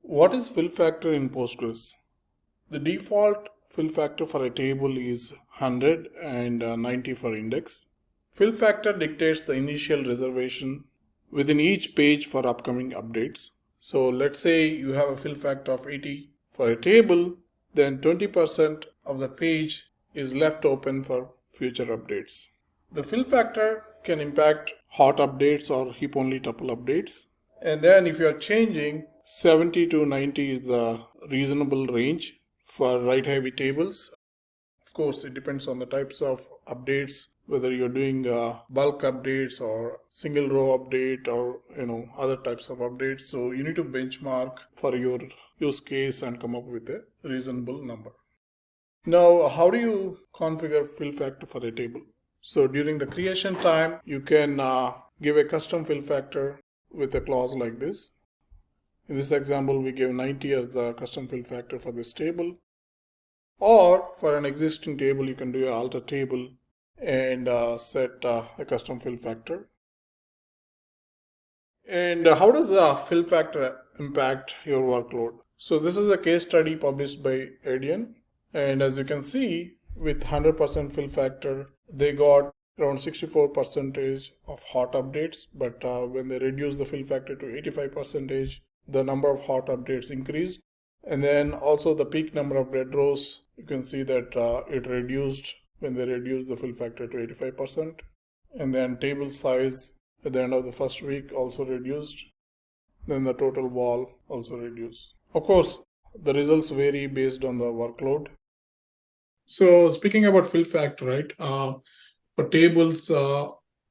What is fill factor in Postgres? The default fill factor for a table is 100 and 90 for index. Fill factor dictates the initial reservation within each page for upcoming updates. So let's say you have a fill factor of 80 for a table, then 20% of the page is left open for future updates. The fill factor can impact hot updates or heap only tuple updates. And then if you are changing, 70 to 90 is the reasonable range for write heavy tables. Of course, it depends on the types of updates, whether you're doing bulk updates or single row update or other types of updates. So you need to benchmark for your use case and come up with a reasonable number. Now, how do you configure fill factor for a table? So during the creation time, you can give a custom fill factor with a clause like this. In this example, we give 90 as the custom fill factor for this table. Or for an existing table, you can do an alter table and set a custom fill factor. And how does the fill factor impact your workload? So this is a case study published by Adian. And as you can see, with 100% fill factor, they got around 64% of hot updates. But when they reduced the fill factor to 85%, the number of hot updates increased. And then also the peak number of dead rows, you can see that it reduced when they reduced the fill factor to 85%. And then table size at the end of the first week also reduced. Then the total wall also reduced. Of course, the results vary based on the workload. So speaking about fill factor, right? For tables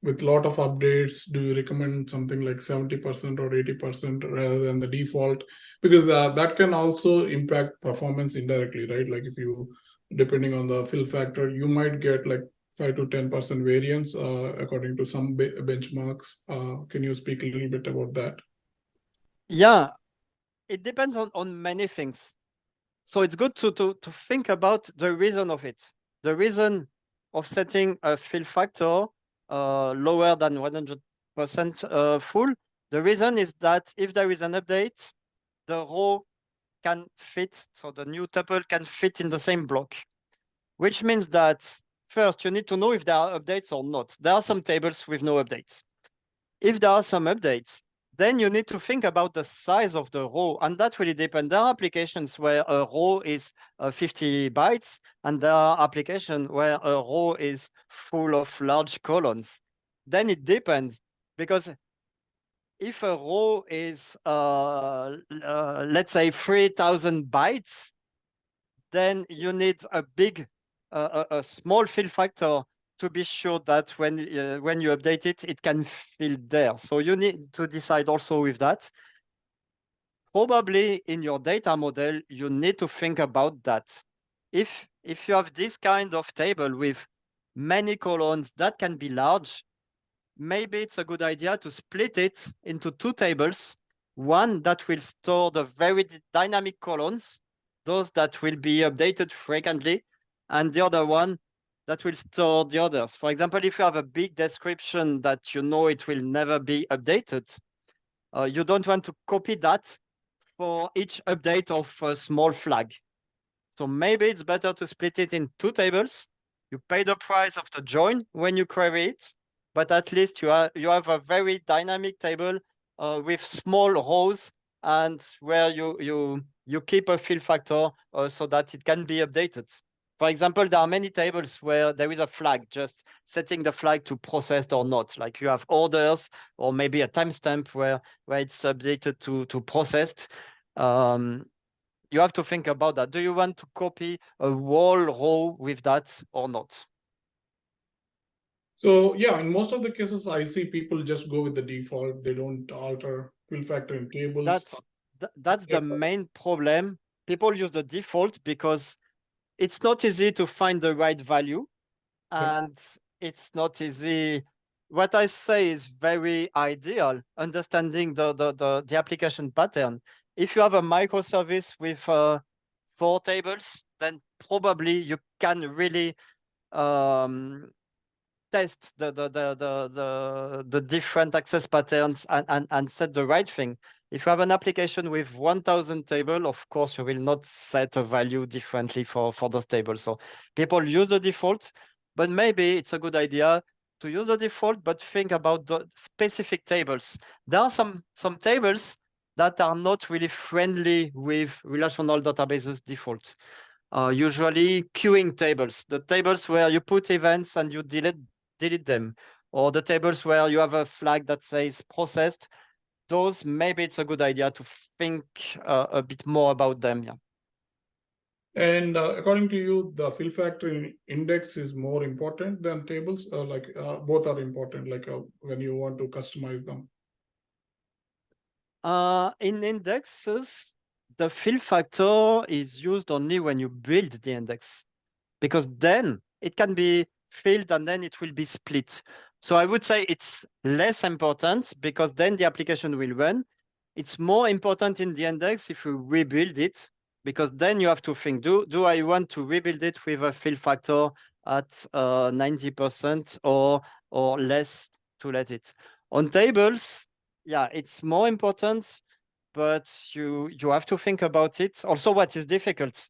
with a lot of updates, do you recommend something like 70% or 80% rather than the default? Because that can also impact performance indirectly, right? Like if you, depending on the fill factor, you might get like 5 to 10% variance according to some benchmarks. Can you speak a little bit about that? Yeah, it depends on many things. So it's good to think about the reason of it. The reason of setting a fill factor lower than 100% full, the reason is that if there is an update, the row can fit, so the new tuple can fit in the same block, which means that first you need to know if there are updates or not. There are some tables with no updates. If there are some updates, then you need to think about the size of the row, and that really depends. There are applications where a row is 50 bytes, and there are applications where a row is full of large columns. Then it depends, because if a row is, let's say, 3,000 bytes, then you need a small fill factor to be sure that when you update it, it can fit there. So you need to decide also with that. Probably in your data model, you need to think about that. If you have this kind of table with many columns that can be large, maybe it's a good idea to split it into two tables. One that will store the very dynamic columns, those that will be updated frequently, and the other one that will store the others. For example, if you have a big description that you know it will never be updated, you don't want to copy that for each update of a small flag. So maybe it's better to split it in two tables. You pay the price of the join when you query it, but at least you have a very dynamic table with small rows and where you keep a fill factor so that it can be updated. For example, there are many tables where there is a flag, just setting the flag to processed or not. Like you have orders or maybe a timestamp where it's updated to processed. You have to think about that. Do you want to copy a whole row with that or not? So yeah, in most of the cases, I see people just go with the default. They don't alter fill factor in tables. That's the main problem. People use the default because it's not easy to find the right value, and it's not easy. What I say is very ideal, understanding the application pattern. If you have a microservice with 4 tables, then probably you can really test the different access patterns and set the right thing. If you have an application with 1,000 tables, of course, you will not set a value differently for those tables. So people use the default, but maybe it's a good idea to use the default, but think about the specific tables. There are some tables that are not really friendly with relational databases default. Usually queuing tables, the tables where you put events and you delete them, or the tables where you have a flag that says processed. Those, maybe it's a good idea to think a bit more about them. Yeah. And according to you, the fill factor index is more important than tables, both are important, when you want to customize them? In indexes, the fill factor is used only when you build the index, because then it can be filled and then it will be split. So I would say it's less important because then the application will run. It's more important in the index if you rebuild it, because then you have to think, do I want to rebuild it with a fill factor at 90% or less to let it? On tables, yeah, it's more important, but you have to think about it. Also, what is difficult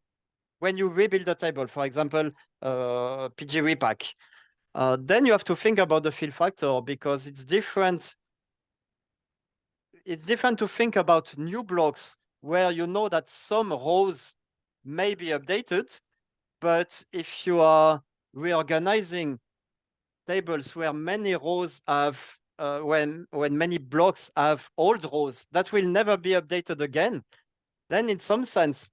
when you rebuild a table, for example, PG repack, then you have to think about the fill factor because it's different. It's different to think about new blocks where you know that some rows may be updated, but if you are reorganizing tables where many rows have when many blocks have old rows that will never be updated again, then in some sense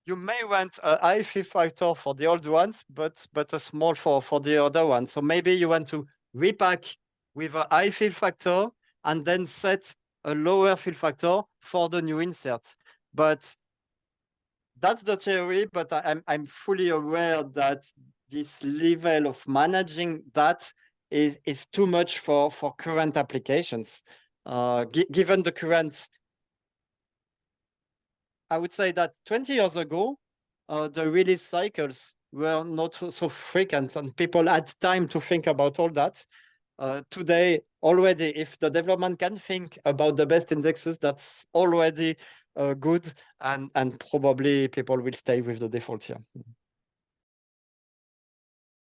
you may want a high fill factor for the old ones, but a small for the other ones. So maybe you want to repack with a high fill factor and then set a lower fill factor for the new insert. But that's the theory, but I'm fully aware that this level of managing that is too much for current applications. Given the current, I would say that 20 years ago, the release cycles were not so frequent and people had time to think about all that. Today, already, if the development can think about the best indexes, that's already good, and probably people will stay with the default here.